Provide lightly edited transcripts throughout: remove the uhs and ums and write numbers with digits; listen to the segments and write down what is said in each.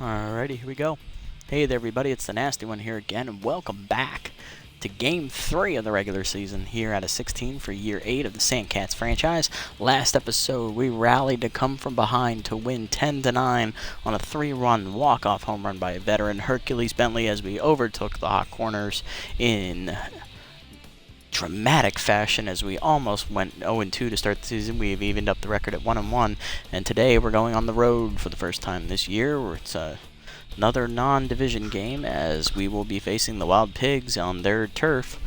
Alrighty, here we go. Hey there everybody, it's the Nasty One here again, and welcome back to Game 3 of the regular season here out of 16 for Year 8 of the SandCats franchise. Last episode, we rallied to come from behind to win 10-9 on a 3-run walk-off home run by a veteran, Hercules Bentley, as we overtook the Hot Corners in dramatic fashion as we almost went 0-2 to start the season. We've evened up the record at 1-1, and today we're going on the road for the first time this year. It's another non-division game as we will be facing the Wild Pigs on their turf.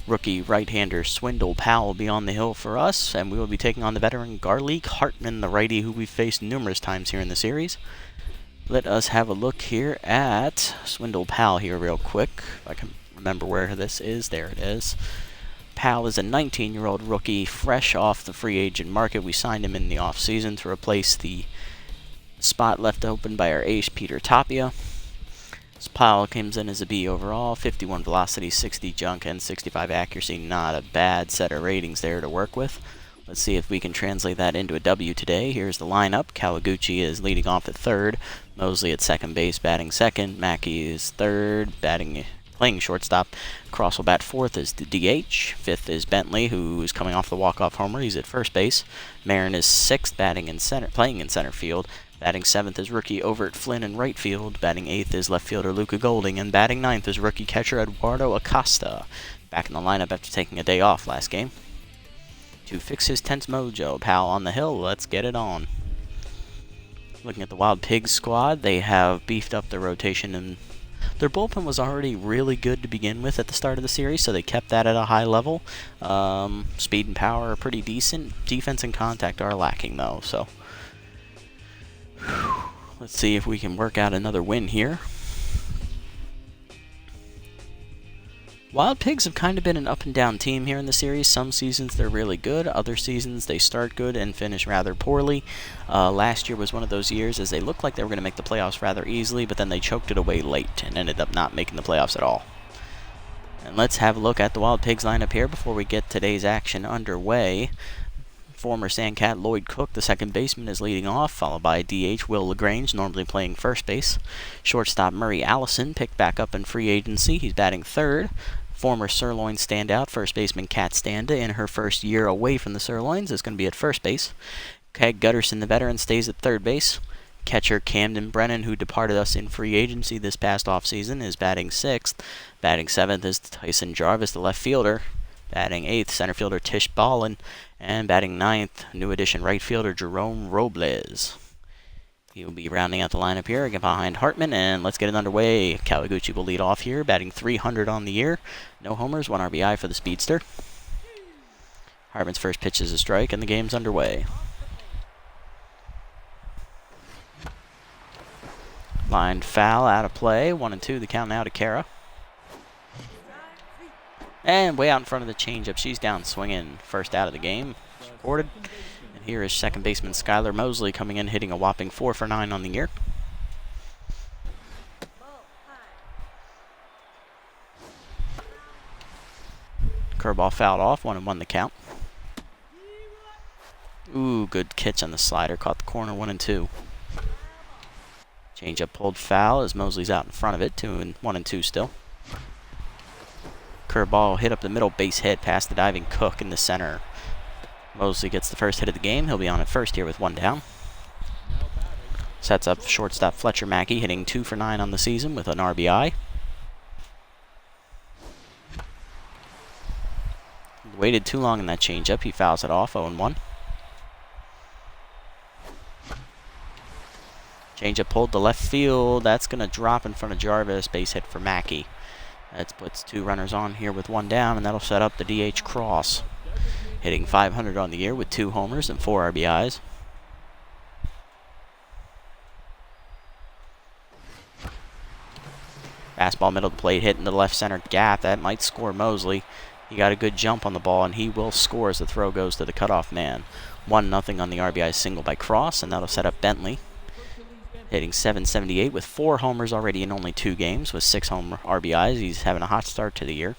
Rookie right-hander Swindle Powell will be on the hill for us, and we will be taking on the veteran Garlic Hartman, the righty who we've faced numerous times here in the series. Let us have a look here at Swindle Powell here real quick, if I can remember where this is. There it is. Powell is a 19-year-old rookie, fresh off the free agent market. We signed him in the offseason to replace the spot left open by our ace, Peter Tapia. Powell comes in as a B overall, 51 velocity, 60 junk, and 65 accuracy. Not a bad set of ratings there to work with. Let's see if we can translate that into a W today. Here's the lineup. Kawaguchi is leading off at third. Mosley at second base, batting second. Mackey is third, playing shortstop. Cross will bat fourth as the DH. Fifth is Bentley, who is coming off the walk-off homer. He's at first base. Marin is sixth, playing in center field. Batting seventh is rookie Overt Flynn in right field. Batting eighth is left fielder Luca Golding. And batting ninth is rookie catcher Eduardo Acosta. Back in the lineup after taking a day off last game. To fix his tense mojo, Powell on the hill. Let's get it on. Looking at the Wild Pigs squad, they have beefed up their rotation, and their bullpen was already really good to begin with at the start of the series, so they kept that at a high level. Speed and power are pretty decent. Defense and contact are lacking, though, so let's see if we can work out another win here. Wild Pigs have kind of been an up-and-down team here in the series. Some seasons they're really good, other seasons they start good and finish rather poorly. Last year was one of those years as they looked like they were going to make the playoffs rather easily, but then they choked it away late and ended up not making the playoffs at all. And let's have a look at the Wild Pigs lineup here before we get today's action underway. Former SandCat Lloyd Cook, the second baseman, is leading off, followed by DH Will LaGrange, normally playing first base. Shortstop Murray Allison picked back up in free agency. He's batting third. Former Sirloin standout, first baseman Kat Standa, in her first year away from the Sirloins, is going to be at first base. Keg Gutterson, the veteran, stays at third base. Catcher Camden Brennan, who departed us in free agency this past offseason, is batting sixth. Batting seventh is Tyson Jarvis, the left fielder. Batting eighth, center fielder Tish Ballin. And batting ninth, new addition right fielder Jerome Robles. He will be rounding out the lineup here again behind Hartman, and let's get it underway. Kawaguchi will lead off here, batting 300 on the year. No homers, 1 RBI for the speedster. Hartman's first pitch is a strike, and the game's underway. Line foul, out of play. 1-2, the count now to Kara. And way out in front of the changeup, she's down swinging. First out of the game, recorded. And here is second baseman Skylar Mosley coming in, hitting a whopping 4 for 9 on the year. Curveball fouled off, 1-1 the count. Ooh, good catch on the slider, caught the corner, 1-2. Changeup pulled foul as Mosley's out in front of it, 1-2 still. Curveball hit up the middle, base hit past the diving Cook in the center. Mosley gets the first hit of the game. He'll be on at first here with 1 down. Sets up shortstop Fletcher Mackey, hitting 2 for 9 on the season with an RBI. Waited too long in that changeup. He fouls it off, 0-1. Changeup pulled to left field. That's going to drop in front of Jarvis. Base hit for Mackey. That puts 2 runners on here with 1 down, and that'll set up the DH Cross. Hitting 500 on the year with 2 homers and 4 RBIs. Fastball middle of the plate, hit in the left center gap. That might score Mosley. He got a good jump on the ball, and he will score as the throw goes to the cutoff man. 1-0 on the RBI single by Cross, and that'll set up Bentley. Hitting .778 with 4 homers already in only 2 games with 6 home RBIs. He's having a hot start to the year.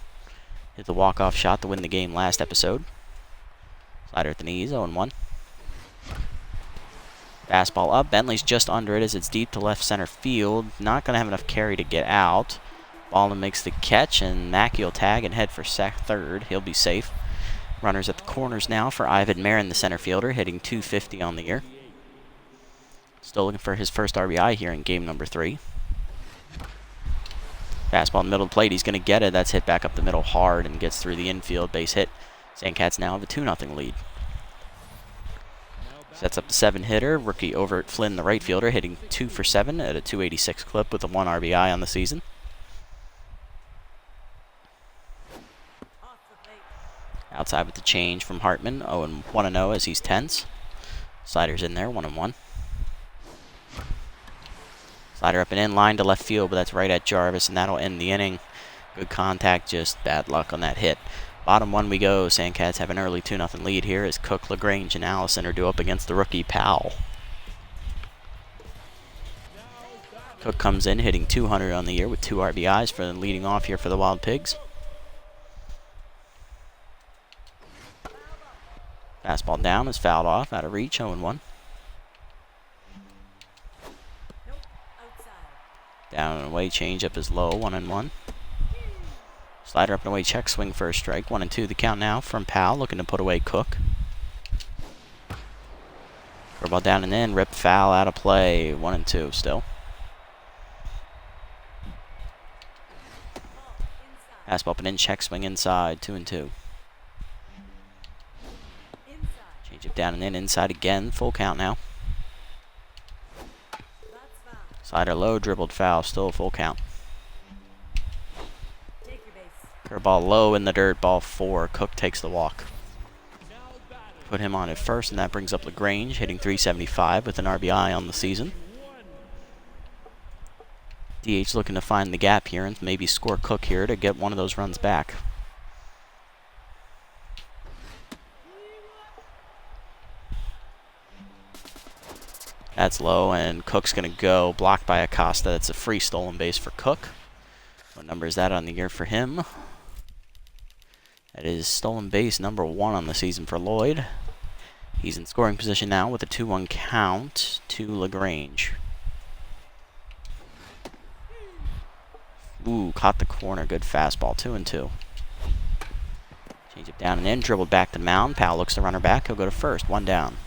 Hit the walk-off shot to win the game last episode. Slider at the knees, 0-1. Fastball up. Bentley's just under it as it's deep to left center field. Not going to have enough carry to get out. Ballin makes the catch, and Mackey will tag and head for third. He'll be safe. Runners at the corners now for Ivan Marin, the center fielder, hitting .250 on the year. Still looking for his first RBI here in game number 3. Fastball in the middle of the plate. He's going to get it. That's hit back up the middle hard and gets through the infield. Base hit. Sandcats now have a 2-0 lead. Sets up the 7-hitter. Rookie Overt Flynn, the right fielder, hitting 2 for 7 at a .286 clip with a 1 RBI on the season. Outside with the change from Hartman. 1-0 as he's tense. Slider's in there, 1-1. Slider up and in, line to left field, but that's right at Jarvis, and that'll end the inning. Good contact, just bad luck on that hit. Bottom 1 we go. Sandcats have an early 2-0 lead here as Cook, LaGrange, and Allison are due up against the rookie Powell. Cook comes in hitting .200 on the year with 2 RBIs for leading off here for the Wild Pigs. Fastball down is fouled off, out of reach, 0-1. Down and away, change up is low, 1-1. Slider up and away, check swing for a strike, 1-2 the count now from Powell, looking to put away Cook. Curveball down and in, rip foul, out of play, 1-2 still. Fastball up and in, check swing inside, 2-2. Change up down and in, inside again, full count now. Slider low, dribbled foul, still a full count. Curveball low in the dirt, ball 4. Cook takes the walk. Put him on at first, and that brings up LaGrange, hitting .375 with an RBI on the season. DH looking to find the gap here and maybe score Cook here to get one of those runs back. That's low, and Cook's going to go. Blocked by Acosta. That's a free stolen base for Cook. What number is that on the year for him? That is stolen base number 1 on the season for Lloyd. He's in scoring position now with a 2-1 count to LaGrange. Ooh, caught the corner. Good fastball. 2-2. Change it down and in. Dribbled back to the mound. Powell looks the runner back. He'll go to first. 1 down.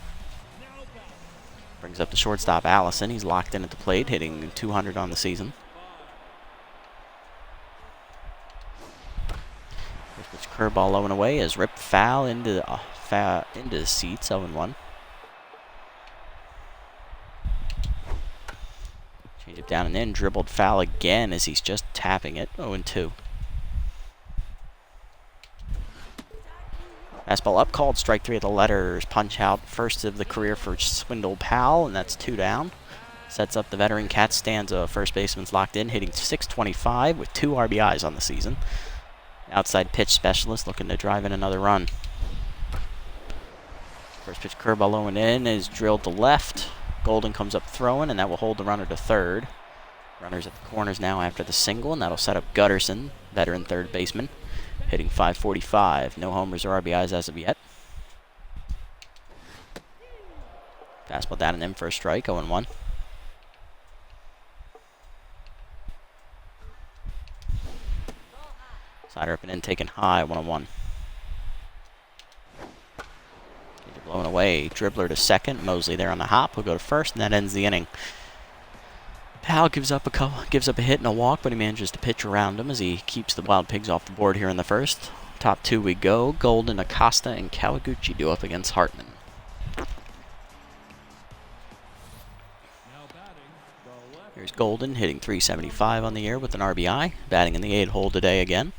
Brings up the shortstop, Allison. He's locked in at the plate, hitting .200 on the season. This curveball low and away is ripped foul into the seats, 0-1. Change it down and in, dribbled foul again as he's just tapping it, 0-2. Fastball up, called strike 3 of the letters. Punch out, first of the career for Swindle Powell, and that's 2 down. Sets up the veteran Cat Stanza. First baseman's locked in, hitting .625 with 2 RBIs on the season. Outside pitch specialist looking to drive in another run. First pitch curveball low and in is drilled to left. Golden comes up throwing, and that will hold the runner to third. Runners at the corners now after the single, and that'll set up Gutterson, veteran third baseman, hitting .545. No homers or RBIs as of yet. Fastball down and in for a strike, 0-1. Slider up and in, taken high, 1-1. Blown away, dribbler to second. Mosley there on the hop. He'll go to first, and that ends the inning. Powell gives up a hit and a walk, but he manages to pitch around him as he keeps the Wild Pigs off the board here in the first. Top 2 we go. Golden, Acosta, and Kawaguchi do up against Hartman. Here's Golden hitting .375 on the year with an RBI. Batting in the 8 hole today again.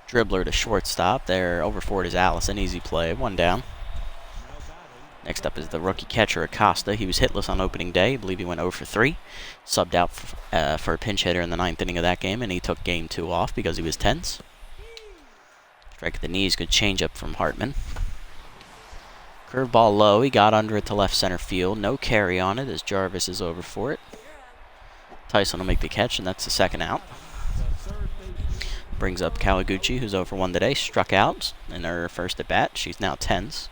Dribbler to shortstop. There over for it is Allison. Easy play. 1 down. Next up is the rookie catcher Acosta. He was hitless on opening day. I believe he went 0 for 3. Subbed out for a pinch hitter in the 9th inning of that game, and he took game 2 off because he was tense. Strike at the knees. Good changeup from Hartman. Curveball low. He got under it to left center field. No carry on it as Jarvis is over for it. Tyson will make the catch, and that's the second out. Brings up Kawaguchi, who's 0 for 1 today. Struck out in her first at bat. She's now tense.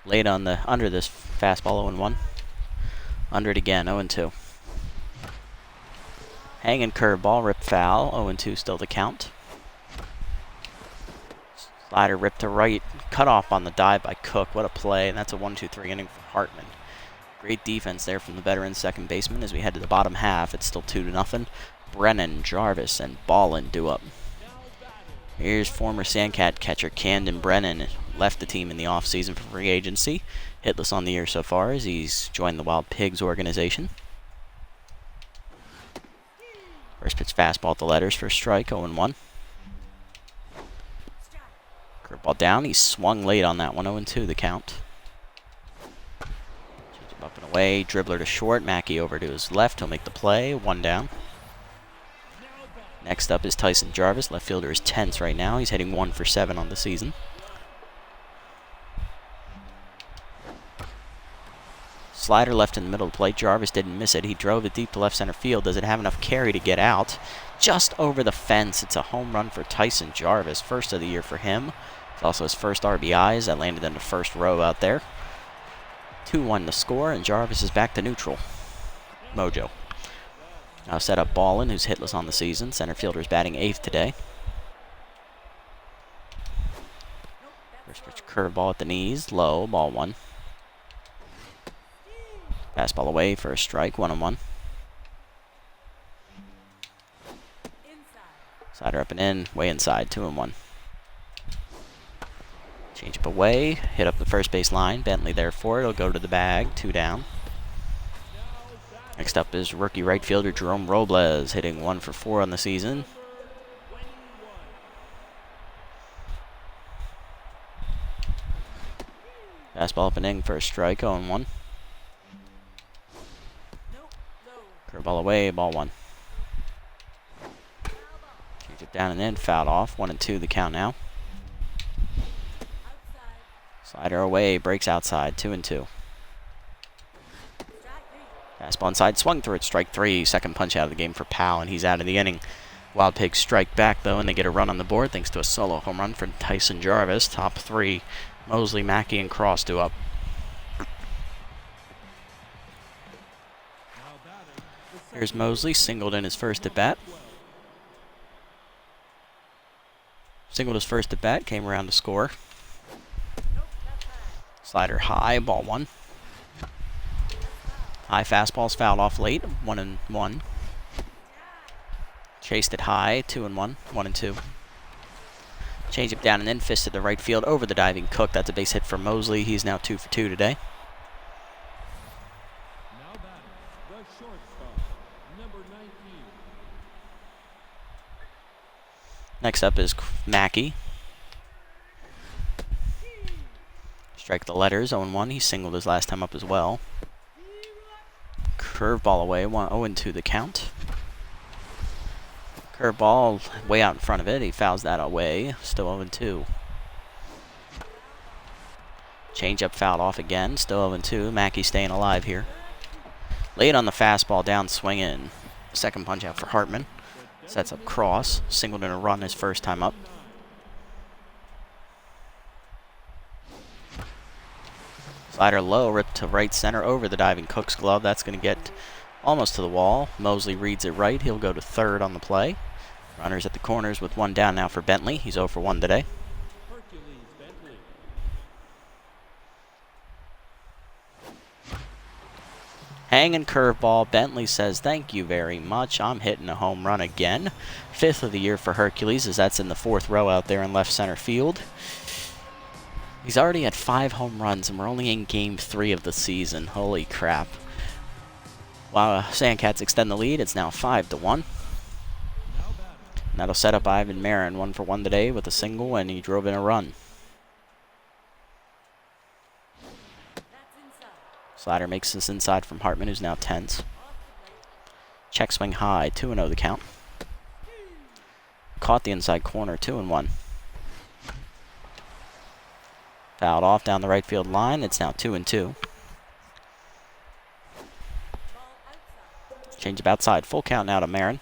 Late on the under this fastball, 0-1. Under it again, 0-2. Hanging curveball, rip foul, 0-2 still the count. Slider ripped to right, cut off on the dive by Cook. What a play, and that's a 1-2-3 inning for Hartman. Great defense there from the veteran second baseman. As we head to the bottom half, it's still 2-0. Brennan, Jarvis, and Ballin due up. Here's former Sandcat catcher Camden Brennan. Left the team in the offseason for free agency. Hitless on the year so far as he's joined the Wild Pigs organization. First pitch fastball at the letters for a strike, 0-1. Curveball down. He swung late on that one, 0-2 the count. Change him up and away. Dribbler to short. Mackey over to his left. He'll make the play. 1 down. Next up is Tyson Jarvis. Left fielder is tense right now. He's hitting 1 for 7 on the season. Slider left in the middle of the plate. Jarvis didn't miss it. He drove it deep to left center field. Does it have enough carry to get out? Just over the fence. It's a home run for Tyson Jarvis. First of the year for him. It's also his first RBIs. That landed in the first row out there. 2-1 the score, and Jarvis is back to neutral. Mojo. Now set up Ballin, who's hitless on the season. Center fielder is batting 8th today. First pitch curveball at the knees. Low, ball 1. Fastball away for a strike, 1-1. Slider up and in, way inside, 2-1. Change up away, hit up the first base line. Bentley there for it. It'll go to the bag, 2 down. Next up is rookie right fielder Jerome Robles, hitting 1 for 4 on the season. Fastball up and in for a strike, 0-1. Curveball away, ball 1. Change it down and in, fouled off. 1-2 the count now. Slider away, breaks outside, 2-2. Fastball inside, swung through it, strike 3. Second punch out of the game for Powell, and he's out of the inning. Wild Pigs strike back, though, and they get a run on the board thanks to a solo home run from Tyson Jarvis. Top 3, Mosley, Mackey, and Cross due up. Here's Mosley, singled in his first at-bat. Singled his first at-bat, came around to score. Slider high, ball 1. High fastball's fouled off late, 1-1. Chased it high, 2-1, 1-2. Change it down and then fisted to right field over the diving Cook. That's a base hit for Mosley. He's now 2 for 2 today. Next up is Mackey. Strike the letters, 0-1. He singled his last time up as well. Curveball away, 0-2 the count. Curveball way out in front of it. He fouls that away. Still 0-2. Changeup fouled off again. Still 0-2. Mackey staying alive here. Late on the fastball, down swinging. Second punch out for Hartman. Sets up Cross. Singled in a run his first time up. Slider low, ripped to right center over the diving Cook's glove. That's going to get almost to the wall. Mosley reads it right. He'll go to third on the play. Runners at the corners with 1 down now for Bentley. He's 0 for 1 today. Hanging curveball. Bentley says, thank you very much. I'm hitting a home run again. 5th of the year for Hercules, as that's in the 4th row out there in left center field. He's already had 5 home runs, and we're only in Game 3 of the season. Holy crap. While Sandcats extend the lead, it's now 5-1. And that'll set up Ivan Marin, 1 for 1 today with a single, and he drove in a run. Slider makes this inside from Hartman, who's now tense. Check swing high, 2-0 the count. Caught the inside corner, 2-1. Fouled off down the right field line. It's now 2-2. Change up outside. Full count now to Marin.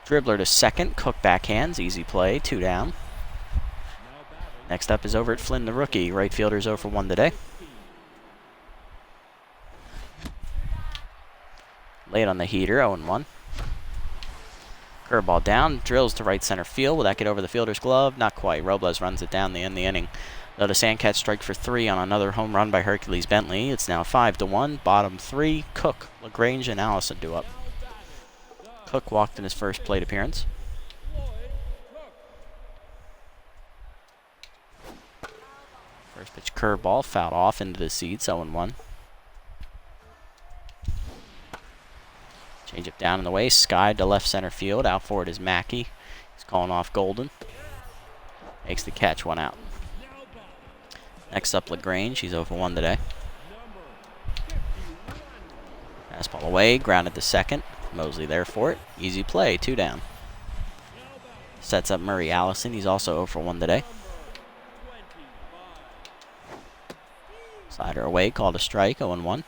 Dribbler to second. Cook backhands. Easy play. 2 down. Next up is over at Flynn, the rookie. Right fielder's 0 for 1 today. Late on the heater, 0-1. Curveball down, drills to right center field. Will that get over the fielder's glove? Not quite. Robles runs it down to end the inning. Though the Sandcats strike for 3 on another home run by Hercules Bentley. It's now 5-1. Bottom 3, Cook, LaGrange, and Allison due up. Cook walked in his first plate appearance. First pitch curveball, fouled off into the seats, 0-1. Change up down in the way, skied to left center field. Out for it is Mackey. He's calling off Golden. Makes the catch, 1 out. Next up, LaGrange. He's 0 for 1 today. Fastball away, grounded to second. Mosley there for it. Easy play, 2 down. Sets up Murray Allison. He's also 0 for 1 today. Slider away, called a strike, 0-1.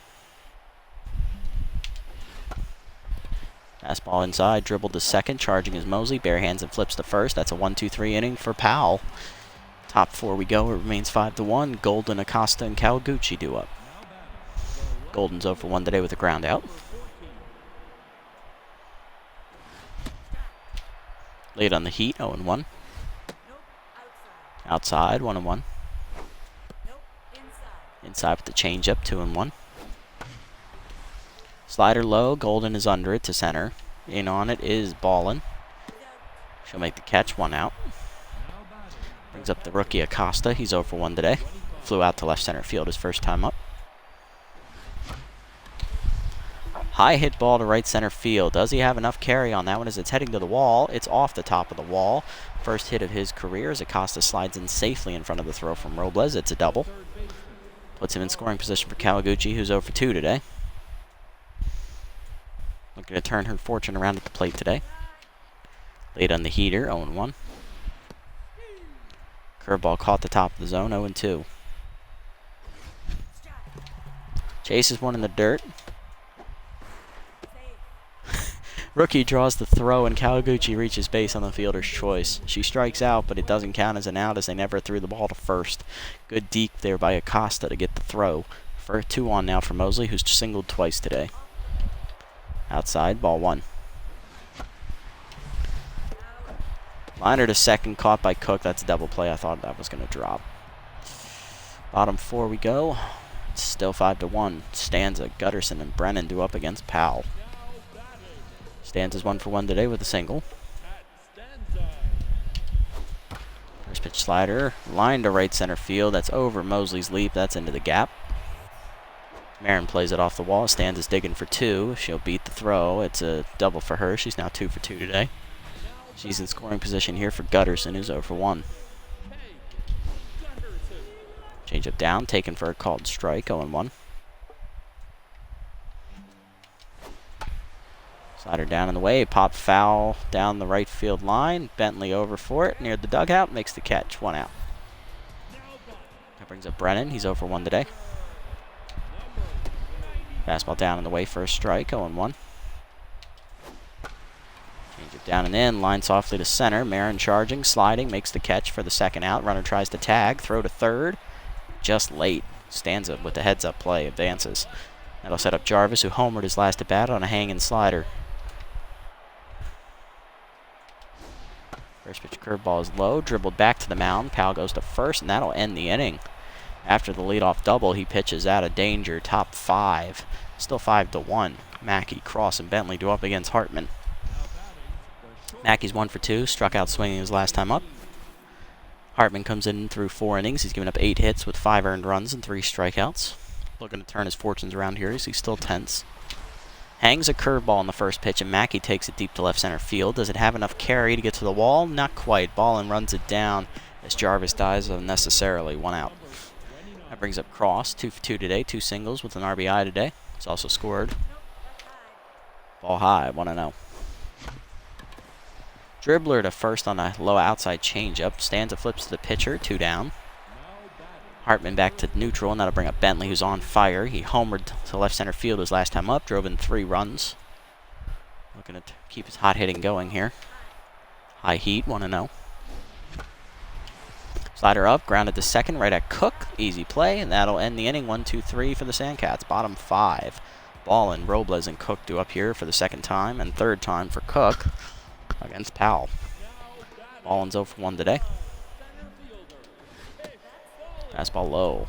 Fastball inside, dribbled to second, charging is Mosley. Bare hands and flips to first. That's a 1-2-3 inning for Powell. Top 4 we go. It remains 5-1. Golden, Acosta, and Kawaguchi due up. Golden's 0 for 1 today with a ground out. Late on the heat, 0-1. Outside, 1-1. Inside with the changeup, 2-1. Slider low, Golden is under it to center. In on it is Ballin. She'll make the catch, 1 out. Brings up the rookie Acosta. He's 0 for 1 today. Flew out to left center field his first time up. High hit ball to right center field. Does he have enough carry on that one as it's heading to the wall? It's off the top of the wall. First hit of his career as Acosta slides in safely in front of the throw from Robles. It's a double. Puts him in scoring position for Kawaguchi, who's 0 for 2 today. Looking to turn her fortune around at the plate today. Late on the heater, 0-1. Curveball caught the top of the zone, 0-2. Chases one in the dirt. Rookie draws the throw, and Kawaguchi reaches base on the fielder's choice. She strikes out, but it doesn't count as an out as they never threw the ball to first. Good deke there by Acosta to get the throw. For 2 on now for Mosley, who's singled twice today. Outside, ball 1. Liner to second, caught by Cook. That's a double play. I thought that was going to drop. Bottom 4 we go. It's still 5-1. Stanza, Gutterson, and Brennan due up against Powell. Stanza's 1 for 1 today with a single. First pitch slider, line to right center field. That's over Mosley's leap. That's into the gap. Marin plays it off the wall. Stanza's digging for 2. She'll beat the throw. It's a double for her. She's now 2 for 2 today. She's in scoring position here for Gutterson, who's 0 for 1. Change up down, taken for a called strike, 0-1. Slider down in the way, pop foul down the right field line. Bentley over for it, near the dugout, makes the catch, 1 out. That brings up Brennan, he's 0 for 1 today. Fastball down in the way for a strike, 0-1. Change it down and in, line softly to center. Marin charging, sliding, makes the catch for the 2nd out. Runner tries to tag, throw to 3rd. Just late. Stanza with the heads-up play, advances. That'll set up Jarvis, who homered his last at-bat on a hanging slider. First pitch curveball is low, dribbled back to the mound. Powell goes to first, and that'll end the inning. After the leadoff double, he pitches out of danger, top 5. Still 5-1. Mackey, Cross, and Bentley do up against Hartman. Mackey's 1 for 2, struck out swinging his last time up. Hartman comes in through 4 innings. He's given up 8 hits with 5 earned runs and 3 strikeouts. Looking to turn his fortunes around here as he's still tense. Hangs a curveball on the first pitch, and Mackey takes it deep to left center field. Does it have enough carry to get to the wall? Not quite. Ballin runs it down as Jarvis dies unnecessarily. 1 out. That brings up Cross, 2 for 2 today, 2 singles with an RBI today. He's also scored. Ball high, 1-0. Dribbler to first on a low outside changeup. Stanza flips to the pitcher, 2 down. Hartman back to neutral, and that'll bring up Bentley, who's on fire. He homered to left center field his last time up, drove in 3 runs. Looking to keep his hot hitting going here. High heat, 1-0. Slider up, grounded to second, right at Cook. Easy play, and that'll end the inning. 1-2-3 for the Sandcats. Bottom 5. Ballin, Robles, and Cook due up here for the second time, and third time for Cook against Powell. Ballin's 0 for 1 today. Fastball low.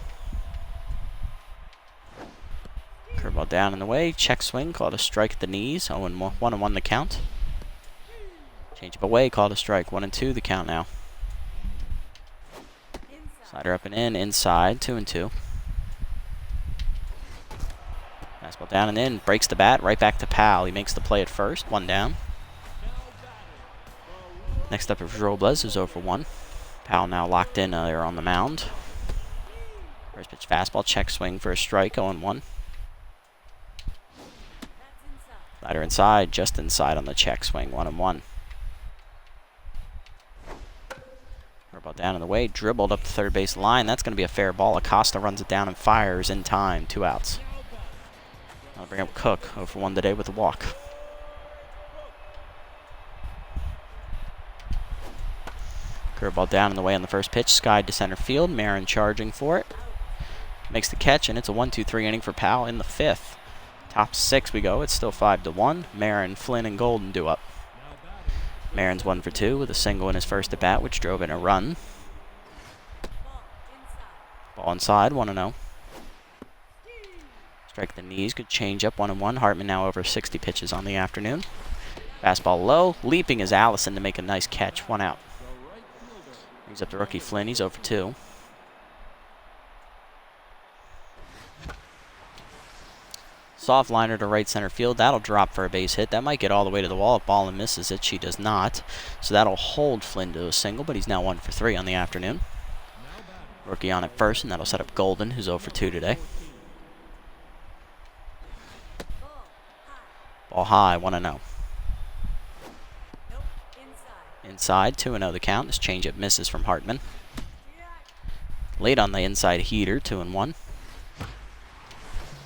Curveball down and away. Check swing, called a strike at the knees. 1-1 the count. Change up away, called a strike. 1-2 the count now. Slider up and in, inside, 2-2. Fastball down and in, breaks the bat, right back to Powell. He makes the play at first, 1 down. Next up is Robles, who's 0 for 1. Powell now locked in there on the mound. First pitch fastball, check swing for a strike, 0-1. Slider inside, just inside on the check swing, 1-1. Curveball down and away, dribbled up the third base line. That's going to be a fair ball. Acosta runs it down and fires in time, 2 outs. I'll bring up Cook, 0 for 1 today with a walk. Curveball down and away on the first pitch, skied to center field. Marin charging for it. Makes the catch, and it's a 1-2-3 inning for Powell in the 5th. Top 6 we go. It's still 5-1. Marin, Flynn, and Golden due up. Marin's 1 for 2 with a single in his first at bat, which drove in a run. Ball inside, 1-0. Strike at the knees, good change up, 1-1. Hartman now over 60 pitches on the afternoon. Fastball low, leaping is Allison to make a nice catch, 1 out. Brings up the rookie Flynn, he's 0 for 2. Soft liner to right center field. That'll drop for a base hit. That might get all the way to the wall if Ballin misses it. She does not. So that'll hold Flynn to a single, but he's now 1 for 3 on the afternoon. Rookie on at first, and that'll set up Golden, who's 0 for 2 today. Ball high, 1-0. Inside, 2-0 the count. This changeup misses from Hartman. Late on the inside heater, 2-1.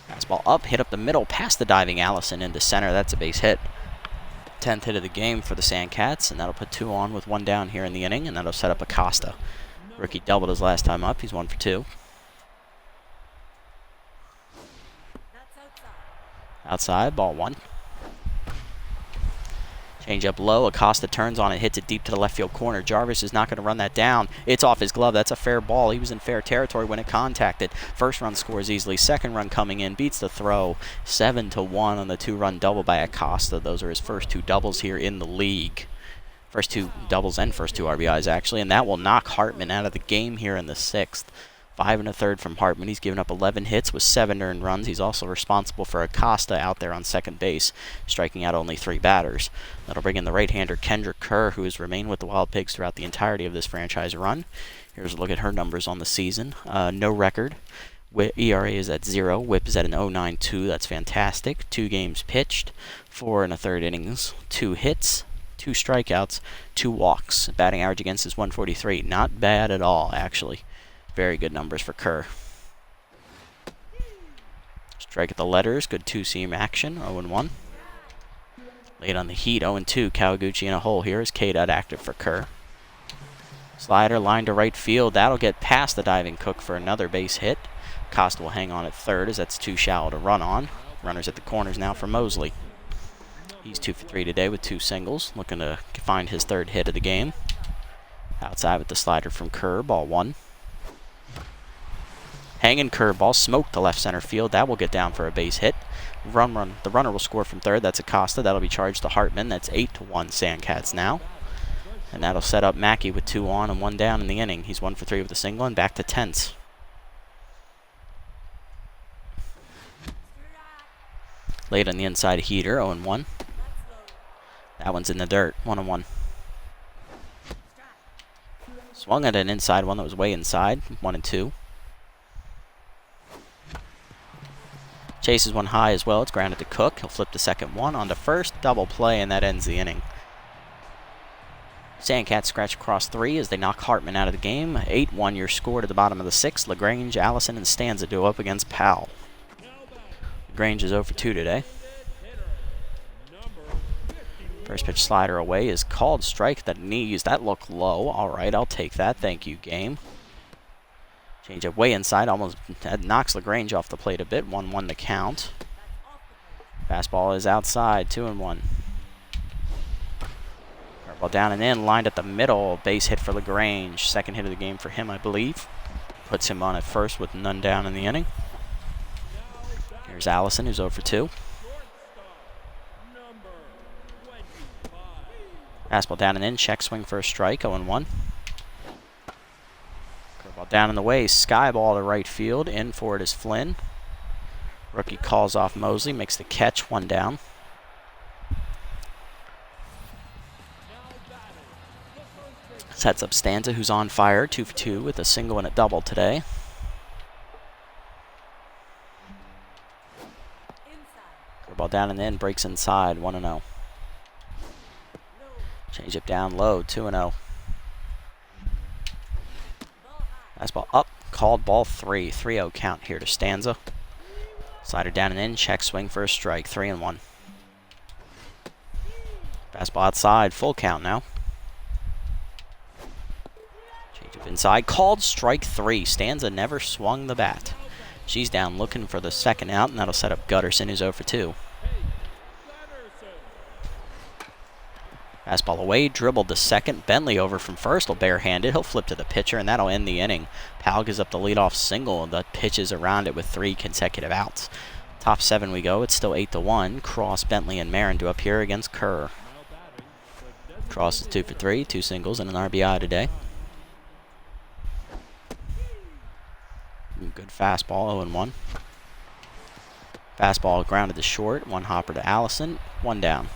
Fastball up, hit up the middle, past the diving Allison into center. That's a base hit. 10th hit of the game for the Sandcats, and that'll put 2 on with 1 down here in the inning, and that'll set up Acosta. Rookie doubled his last time up. He's 1 for 2. Outside, ball 1. Change up low. Acosta turns on it, hits it deep to the left field corner. Jarvis is not going to run that down. It's off his glove. That's a fair ball. He was in fair territory when it contacted. First run scores easily. Second run coming in, beats the throw. 7-1 on the 2-run double by Acosta. Those are his first 2 doubles here in the league. First 2 doubles and first 2 RBIs, actually. And that will knock Hartman out of the game here in the 6th. 5 1/3 from Hartman. He's given up 11 hits with 7 earned runs. He's also responsible for Acosta out there on second base, striking out only 3 batters. That'll bring in the right-hander Kendrick Kerr, who has remained with the Wild Pigs throughout the entirety of this franchise run. Here's a look at her numbers on the season. No record. ERA is at 0. WHIP is at an 0.92. That's fantastic. 2 games pitched, 4 1/3 innings, 2 hits, 2 strikeouts, 2 walks. Batting average against is 143. Not bad at all, actually. Very good numbers for Kerr. Strike at the letters. Good 2-seam action. 0-1. Late on the heat. 0-2. Kawaguchi in a hole here is K-Dot active for Kerr. Slider line to right field. That'll get past the diving Cook for another base hit. Costa will hang on at third as that's too shallow to run on. Runners at the corners now for Mosley. He's 2 for 3 today with 2 singles. Looking to find his 3rd hit of the game. Outside with the slider from Kerr. Ball 1. Hanging curveball, smoked to left center field. That will get down for a base hit. The runner will score from third. That's Acosta. That'll be charged to Hartman. That's 8-1 Sandcats now. And that'll set up Mackey with 2 on and 1 down in the inning. He's 1 for 3 with a single and back to 10s. Late on the inside heater, 0-1. That one's in the dirt, 1-1. Swung at an inside one that was way inside, 1-2. Chases one high as well. It's grounded to Cook. He'll flip the second one onto first. Double play, and that ends the inning. Sandcats scratch across 3 as they knock Hartman out of the game. 8-1 your score to the bottom of the 6th. LaGrange, Allison, and Stanza do up against Powell. LaGrange is 0 for 2 today. First pitch slider away is called strike at the knees. That looked low. All right, I'll take that. Thank you, game. Change up way inside, almost knocks LaGrange off the plate a bit. 1-1 the count. Fastball is outside, 2-1. Curveball down and in, lined at the middle. Base hit for LaGrange. Second hit of the game for him, I believe. Puts him on at first with none down in the inning. Here's Allison, who's 0 for 2. Fastball down and in, check swing for a strike, 0-1. Curveball down in the way, sky ball to right field. In for it is Flynn. Rookie calls off Mosley, makes the catch, 1 down. Sets up Stanza, who's on fire, 2 for 2 with a single and a double today. Curveball down and in, breaks inside, 1-0. Change it down low, 2-0. Fastball up, called ball 3. 3-0 count here to Stanza. Slider down and in, check swing for a strike, 3-1. Fastball outside, full count now. Change up inside, called strike 3. Stanza never swung the bat. She's down looking for the second out, and that'll set up Gutterson, who's 0 for 2. Fastball away, dribbled to second. Bentley over from first, will barehanded. He'll flip to the pitcher, and that'll end the inning. Powell gives up the leadoff single, and the pitches around it with 3 consecutive outs. Top 7 we go. It's still 8-1. Cross, Bentley, and Marin to appear against Kerr. Cross is 2 for 3, 2 singles and an RBI today. Good fastball, 0-1. Fastball grounded to short, 1 hopper to Allison, 1 down.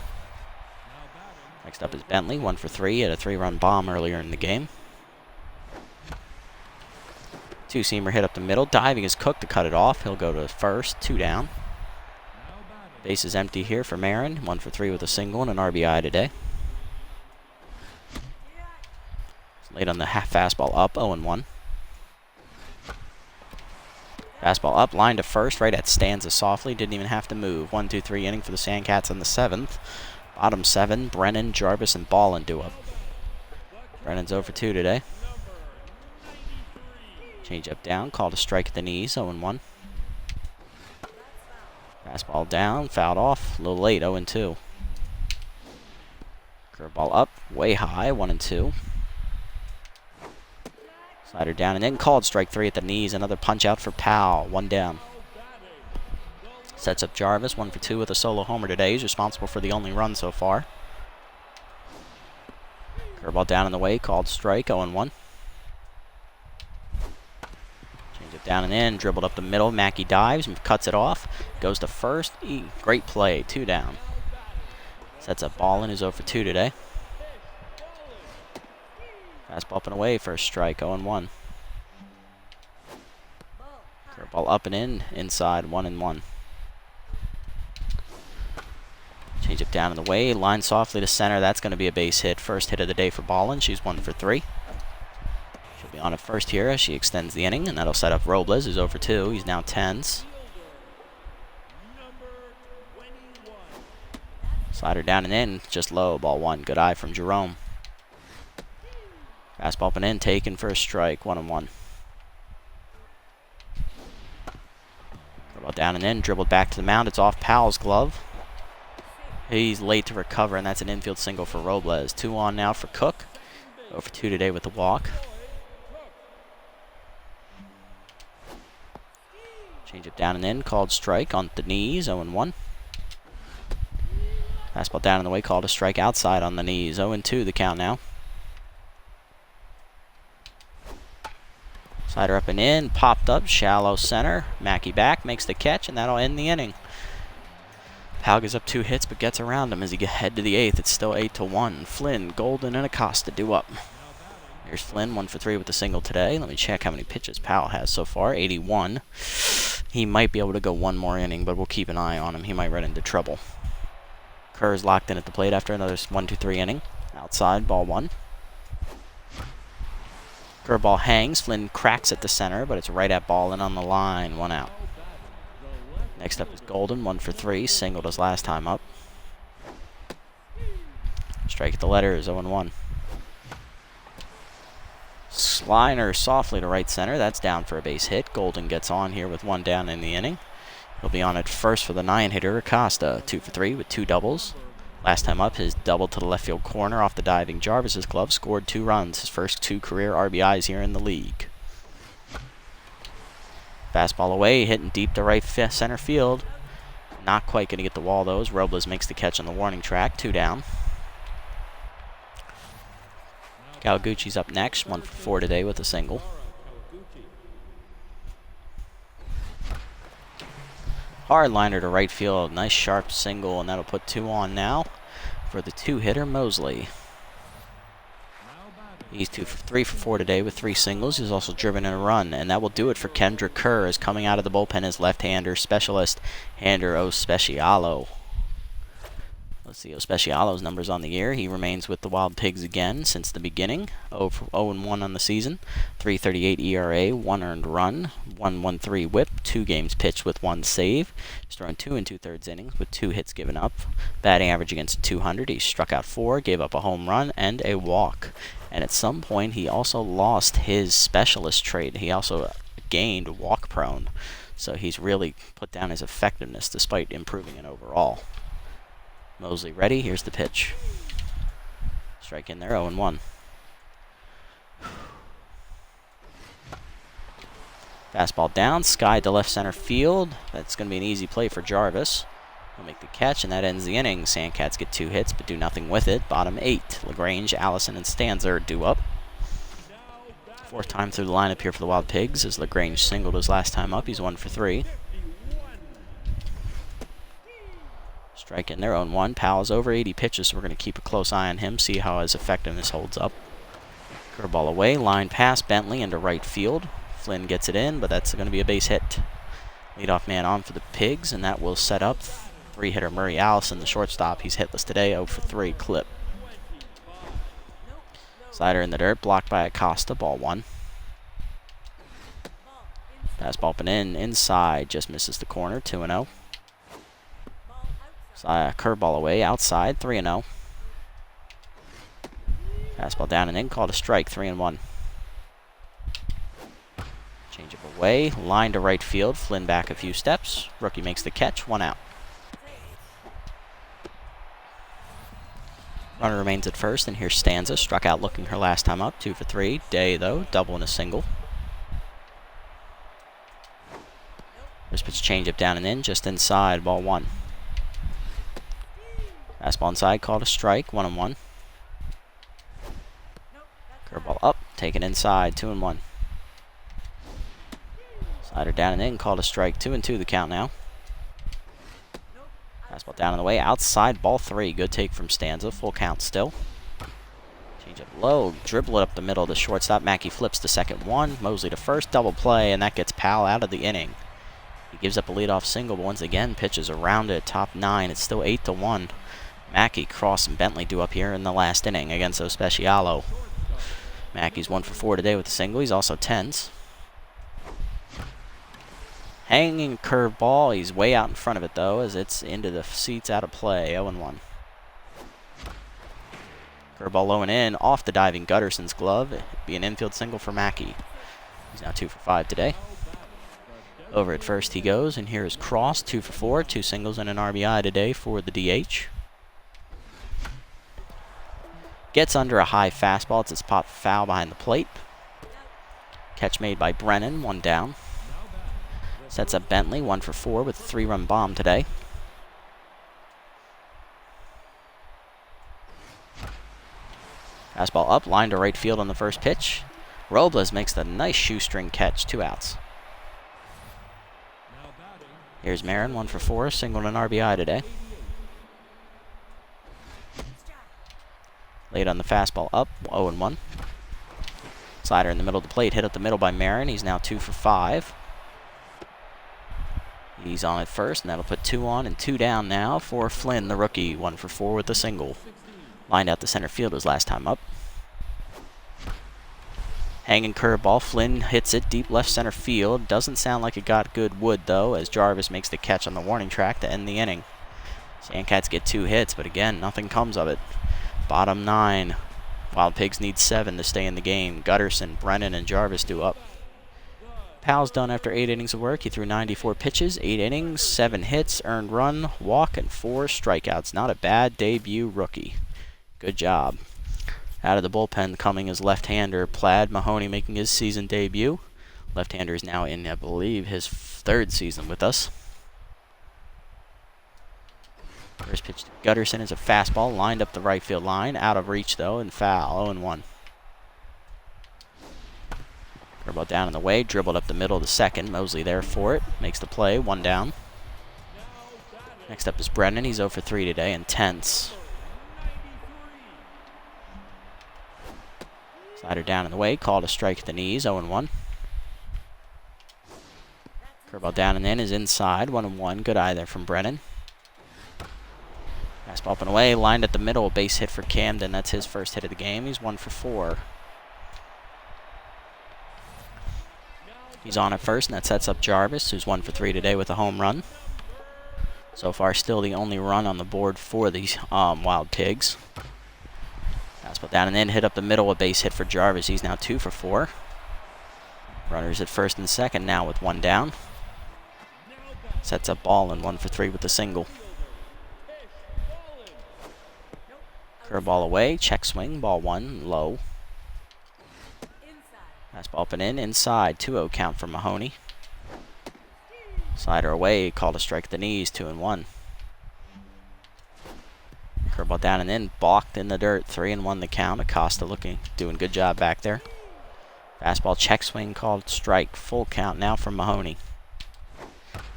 Next up is Bentley, 1 for 3, had a 3-run bomb earlier in the game. 2-seamer hit up the middle, diving is Cook to cut it off. He'll go to first, 2 down. Base is empty here for Marin, 1 for 3 with a single and an RBI today. Late on the fastball up, 0-1. Fastball up, line to first, right at Stanza softly, didn't even have to move. 1-2-3 inning for the Sandcats on the 7th. Bottom 7, Brennan, Jarvis, and Ballin do up. Brennan's 0 for 2 today. Change up down, called a strike at the knees, 0-1. Fastball down, fouled off, a little late, 0-2. Curveball up, way high, 1-2. Slider down and in, called strike 3 at the knees, another punch out for Powell, 1 down. Sets up Jarvis, 1 for 2 with a solo homer today. He's responsible for the only run so far. Curveball down in the way, called strike, 0-1. Change it down and in, dribbled up the middle. Mackey dives and cuts it off. Goes to first. Great play, 2 down. Sets up Ballin, who's 0 for 2 today. Fastball up and away for a strike, 0-1. Curveball up and in, inside, 1-1. Change it down in the way, line softly to center. That's going to be a base hit. First hit of the day for Ballin. She's 1 for 3. She'll be on at first here as she extends the inning, and that'll set up Robles, who's 0 for 2. He's now 10s. Slider down and in, just low, ball 1. Good eye from Jerome. Fastball up and in, taken for a strike, 1-1. Curveball down and in, dribbled back to the mound. It's off Powell's glove. He's late to recover, and that's an infield single for Robles. 2 on now for Cook. 0 for 2 today with the walk. Change it down and in, called strike on the knees, 0-1. Fastball down in the way, called a strike outside on the knees, 0-2 the count now. Slider up and in, popped up, shallow center. Mackey back, makes the catch, and that'll end the inning. Powell gives up 2 hits, but gets around him as he gets head to the 8th. It's still 8-1. Flynn, Golden, and Acosta do up. Here's Flynn, 1 for 3 with a single today. Let me check how many pitches Powell has so far. 81. He might be able to go 1 more inning, but we'll keep an eye on him. He might run into trouble. Kerr's locked in at the plate after another 1-2-3 inning. Outside, ball 1. Curveball hangs. Flynn cracks at the center, but it's right at Ballin on the line. 1 out. Next up is Golden, 1 for 3. Singled his last time up. Strike at the letters, 0-1. Liner softly to right center. That's down for a base hit. Golden gets on here with one down in the inning. He'll be on at first for the 9-hitter, Acosta. 2 for 3 with 2 doubles. Last time up, his double to the left field corner off the diving Jarvis's glove scored 2 runs. His first 2 career RBIs here in the league. Fastball away, hitting deep to right center field. Not quite going to get the wall, though, as Robles makes the catch on the warning track. 2 down. Kawaguchi's up next, 1 for 4 today with a single. Hard liner to right field, nice sharp single, and that'll put 2 on now for the 2-hitter Mosley. He's 3 for 4 today with 3 singles. He's also driven in a run, and that will do it for Kendrick Kerr, as coming out of the bullpen is left-hander specialist Hander Ospecialo. Let's see Ospecialo's numbers on the year. He remains with the Wild Pigs again since the beginning. 0-1 on the season. 3.38 ERA, 1 earned run, 1.13 WHIP, 2 games pitched with 1 save. He's thrown 2 2/3 innings with 2 hits given up. Batting average against 200. He struck out 4, gave up a home run, and a walk. And at some point, he also lost his specialist trait. He also gained walk prone. So he's really put down his effectiveness despite improving it overall. Mosley ready. Here's the pitch. Strike in there, 0-1. Fastball down, sky to left center field. That's going to be an easy play for Jarvis. He'll make the catch, and that ends the inning. Sandcats get 2 hits, but do nothing with it. Bottom 8. LaGrange, Allison, and Stanza are due up. 4th time through the lineup here for the Wild Pigs, as LaGrange singled his last time up. He's 1 for 3. Strike in there, 0-1. Powell's over 80 pitches, so we're going to keep a close eye on him, see how his effectiveness holds up. Curveball away, line pass, Bentley into right field. Flynn gets it in, but that's going to be a base hit. Leadoff man on for the Pigs, and that will set up 3-hitter Murray Allison, the shortstop. He's hitless today, 0 for 3 clip. Slider in the dirt, blocked by Acosta, ball 1. Fastball up and in, inside, just misses the corner, 2-0. Curveball away, outside, 3-0. Fastball down and in, called a strike, 3-1. Change up away, line to right field, Flynn back a few steps. Rookie makes the catch, 1 out. Runner remains at first, and here's Stanza, struck out looking her last time up, 2 for 3. Day, though, double and a single. First pitch change up down and in, just inside, ball 1. Fastball inside, called a strike, 1-1. Curveball up, taken inside, 2-1. Slider down and in, called a strike, 2-2 the count now. Fastball down and away, outside, ball 3. Good take from Stanza, full count still. Change up low, dribble it up the middle to shortstop. Mackey flips to second 1, Mosley to first, double play, and that gets Powell out of the inning. He gives up a leadoff single, but once again pitches around it, top 9. It's still 8-1. Mackey, Cross, and Bentley due up here in the last inning against Ospecialo. Mackey's 1 for 4 today with a single. He's also 10s. Hanging curveball. He's way out in front of it, though, as it's into the seats, out of play. 0-1. Curveball low and in, off the diving Gutterson's glove. It'd be an infield single for Mackey. He's now 2 for 5 today. Over at first he goes, and here is Cross, 2 for 4. 2 singles and an RBI today for the DH. Gets under a high fastball. It's a spot foul behind the plate. Catch made by Brennan, 1 down. Sets up Bentley, 1 for 4 with a 3-run bomb today. Fastball up, line to right field on the first pitch. Robles makes the nice shoestring catch, 2 outs. Here's Marin, 1 for 4, single and an RBI today. Late on the fastball up, 0-1. Slider in the middle of the plate, hit up the middle by Marin. He's now 2 for 5. He's on at first, and that'll put 2 on and 2 down now for Flynn, the rookie. 1 for 4 with a single. Lined out to center field his last time up. Hanging curveball, Flynn hits it deep left center field. Doesn't sound like it got good wood, though, as Jarvis makes the catch on the warning track to end the inning. Sandcats get 2 hits, but again, nothing comes of it. Bottom 9 Wild Pigs need 7 to stay in the game. Gutterson, Brennan, and Jarvis due up. Powell's done after 8 innings of work. He threw 94 pitches, 8 innings, 7 hits, earned run, walk, and 4 strikeouts. Not a bad debut rookie. Good job. Out of the bullpen coming is left-hander Plaid Mahoney making his season debut. Left-hander is now in, I believe, his 3rd season with us. First pitch to Gutterson is a fastball lined up the right field line. Out of reach, though, and foul. 0-1. Curveball down in the way, dribbled up the middle of the second. Mosley there for it. Makes the play, 1 down. Next up is Brennan. He's 0 for 3 today, intense. Slider down in the way, called a strike at the knees, 0-1. Curveball down and in is inside, 1-1. Good eye there from Brennan. Fastball up and away, lined at the middle, base hit for Camden. That's his first hit of the game. He's 1 for 4. He's on at first, and that sets up Jarvis, who's 1 for 3 today with a home run. So far, still the only run on the board for these Wild Pigs. Fastball down and in, hit up the middle, a base hit for Jarvis. He's now 2 for 4. Runners at first and second now with 1 down. Sets up Ballin, 1 for 3 with the single. Curveball away, check swing, ball 1, low. Fastball up and in, inside, 2-0 count for Mahoney. Slider away, called a strike at the knees, 2-1. Curveball down and in, balked in the dirt, 3-1 the count. Acosta doing good job back there. Fastball check swing, called strike, full count now from Mahoney.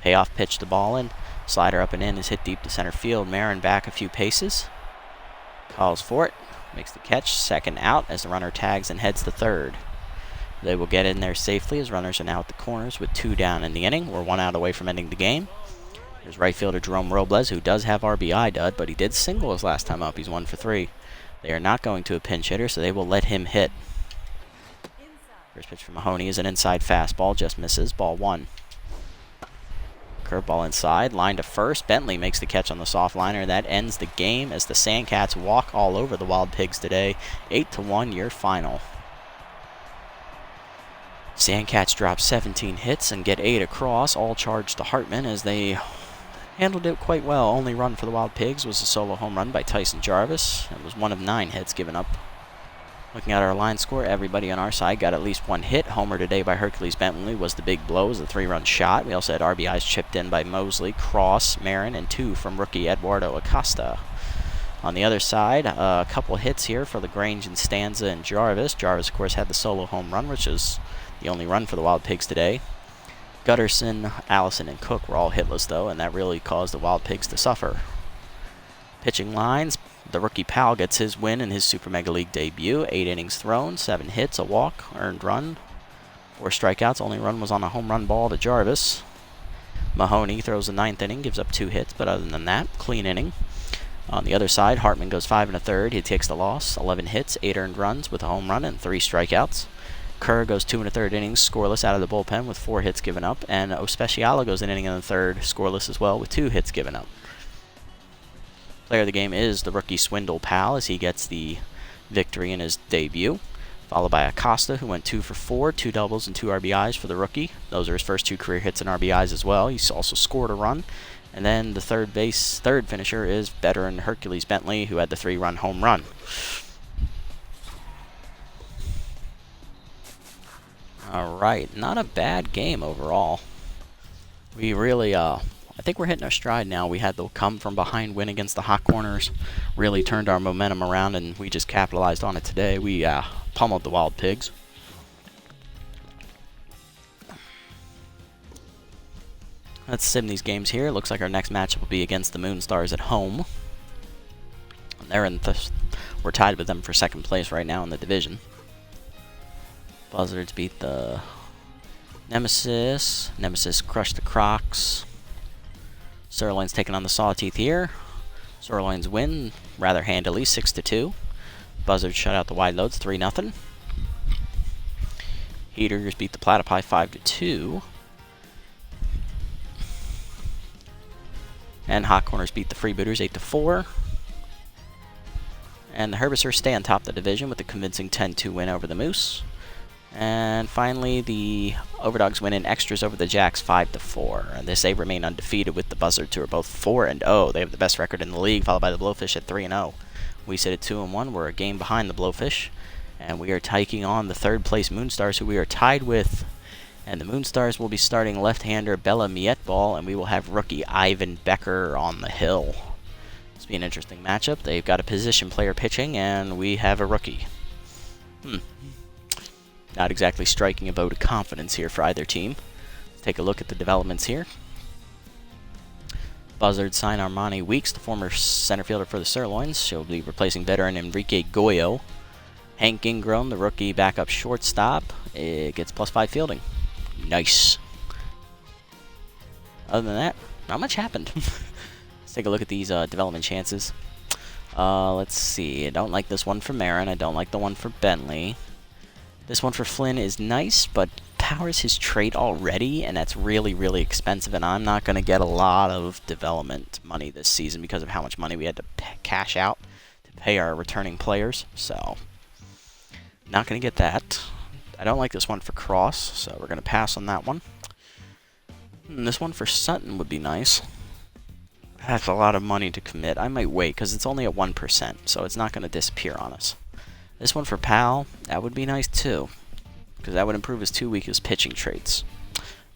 Payoff pitch to Ballin. Slider up and in is hit deep to center field. Marin back a few paces. Calls for it, makes the catch, second out as the runner tags and heads to third. They will get in there safely as runners are now at the corners with 2 down in the inning. We're 1 out away from ending the game. There's right fielder Jerome Robles, who does have RBI dud, but he did single his last time up. He's 1 for 3. They are not going to a pinch hitter, so they will let him hit. First pitch from Mahoney is an inside fastball, just misses, ball 1. Curveball inside, line to first. Bentley makes the catch on the soft liner. That ends the game as the Sandcats walk all over the Wild Pigs today. 8-1 your final. Sandcats drop 17 hits and get 8 across, all charged to Hartman as they handled it quite well. Only run for the Wild Pigs was a solo home run by Tyson Jarvis. It was 1 of 9 hits given up. Looking at our line score, everybody on our side got at least 1 hit. Homer today by Hercules Bentley was the big blow, was the 3-run shot. We also had RBIs chipped in by Mosley, Cross, Marin, and 2 from rookie Eduardo Acosta. On the other side, a couple hits here for LaGrange and Stanza and Jarvis. Jarvis, of course, had the solo home run, which is the only run for the Wild Pigs today. Gutterson, Allison, and Cook were all hitless, though, and that really caused the Wild Pigs to suffer. Pitching lines, the rookie Powell gets his win in his Super Mega League debut. 8 innings thrown, 7 hits, a walk, earned run, 4 strikeouts. Only run was on a home run ball to Jarvis. Mahoney throws the 9th inning, gives up 2 hits, but other than that, clean inning. On the other side, Hartman goes 5 1/3. He takes the loss, 11 hits, 8 earned runs with a home run and 3 strikeouts. Kerr goes 2 1/3 innings, scoreless out of the bullpen with 4 hits given up, and Ospeciala goes an inning in the third, scoreless as well with 2 hits given up. Player of the game is the rookie Swindle Powell as he gets the victory in his debut, followed by Acosta, who went 2 for 4, 2 doubles and 2 RBIs for the rookie. Those are his first 2 career hits and RBIs as well. He's also scored a run. And then the third finisher is veteran Hercules Bentley, who had the 3-run home run. All right, not a bad game overall. We really, I think we're hitting our stride now. We had the come from behind win against the Hot Corners, really turned our momentum around, and we just capitalized on it today. We pummeled the Wild Pigs. Let's sim these games here. It looks like our next matchup will be against the Moonstars at home. We're tied with them for second place right now in the division. Buzzards beat the Nemesis. Nemesis crushed the Crocs. Sirloin's taking on the Sawteeth here. Sirloins win rather handily, 6-2. Buzzards shut out the Wide Loads, 3-0. Heaters beat the Platypi 5-2. And Hot Corners beat the Freebooters 8-4. And the Herbisers stay on top of the division with a convincing 10-2 win over the Moose. And finally, the Overdogs win in extras over the Jacks 5-4. And they remain undefeated with the Buzzards, who are both 4-0. They have the best record in the league, followed by the Blowfish at 3-0. We sit at 2-1. We're a game behind the Blowfish. And we are taking on the third-place Moonstars, who we are tied with. And the Moonstars will be starting left-hander Bella Mietball, and we will have rookie Ivan Becker on the hill. This will be an interesting matchup. They've got a position player pitching, and we have a rookie. Not exactly striking a vote of confidence here for either team. Let's take a look at the developments here. Buzzards sign Armani Weeks, the former center fielder for the Sirloins. She'll be replacing veteran Enrique Goyo. Hank Ingram, the rookie backup shortstop, gets +5 fielding. Nice. Other than that, not much happened. Let's take a look at these development chances. Let's see. I don't like this one for Marin. I don't like the one for Bentley. This one for Flynn is nice, but powers his trait already, and that's really, really expensive, and I'm not going to get a lot of development money this season because of how much money we had to cash out to pay our returning players, so not going to get that. I don't like this one for Cross, so we're going to pass on that one. This one for Sutton would be nice. That's a lot of money to commit. I might wait, because it's only at 1%, so it's not going to disappear on us. This one for Powell, that would be nice too, because that would improve his 2 weakest pitching traits.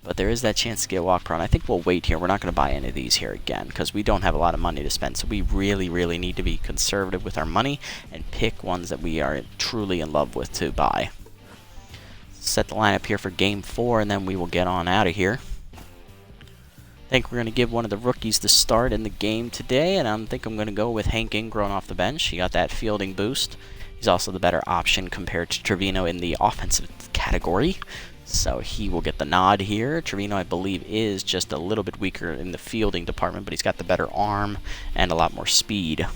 But there is that chance to get walk prone. I think we'll wait here. We're not going to buy any of these here again, because we don't have a lot of money to spend, so we really, really need to be conservative with our money and pick ones that we are truly in love with to buy. Set the lineup here for Game 4, and then we will get on out of here. I think we're going to give one of the rookies the start in the game today, and I think I'm going to go with Hank Ingram off the bench. He got that fielding boost. He's also the better option compared to Trevino in the offensive category, so he will get the nod here. Trevino, I believe, is just a little bit weaker in the fielding department, but he's got the better arm and a lot more speed.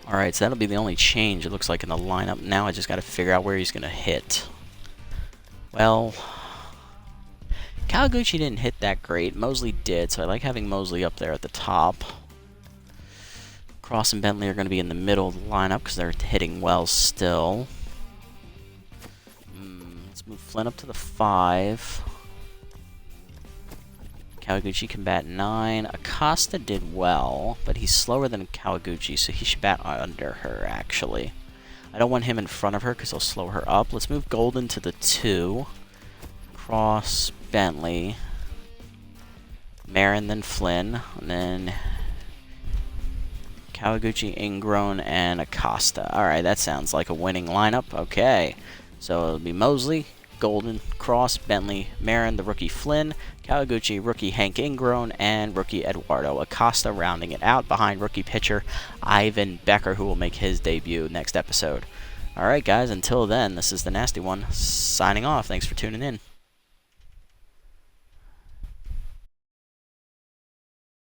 Alright, so that'll be the only change, it looks like, in the lineup. Now I just got to figure out where he's going to hit. Well, Kawaguchi didn't hit that great. Mosley did, so I like having Mosley up there at the top. Cross and Bentley are going to be in the middle of the lineup because they're hitting well still. Let's move Flynn up to the 5. Kawaguchi can bat 9. Acosta did well, but he's slower than Kawaguchi, so he should bat under her, actually. I don't want him in front of her because he'll slow her up. Let's move Golden to the 2. Cross, Bentley. Marin, then Flynn. And then Kawaguchi, Ingrown, and Acosta. Alright, that sounds like a winning lineup. Okay, so it'll be Mosley, Golden, Cross, Bentley, Marin, the rookie Flynn, Kawaguchi, rookie Hank Ingrown, and rookie Eduardo Acosta rounding it out behind rookie pitcher Ivan Becker, who will make his debut next episode. Alright guys, until then, this is the Nasty One signing off. Thanks for tuning in.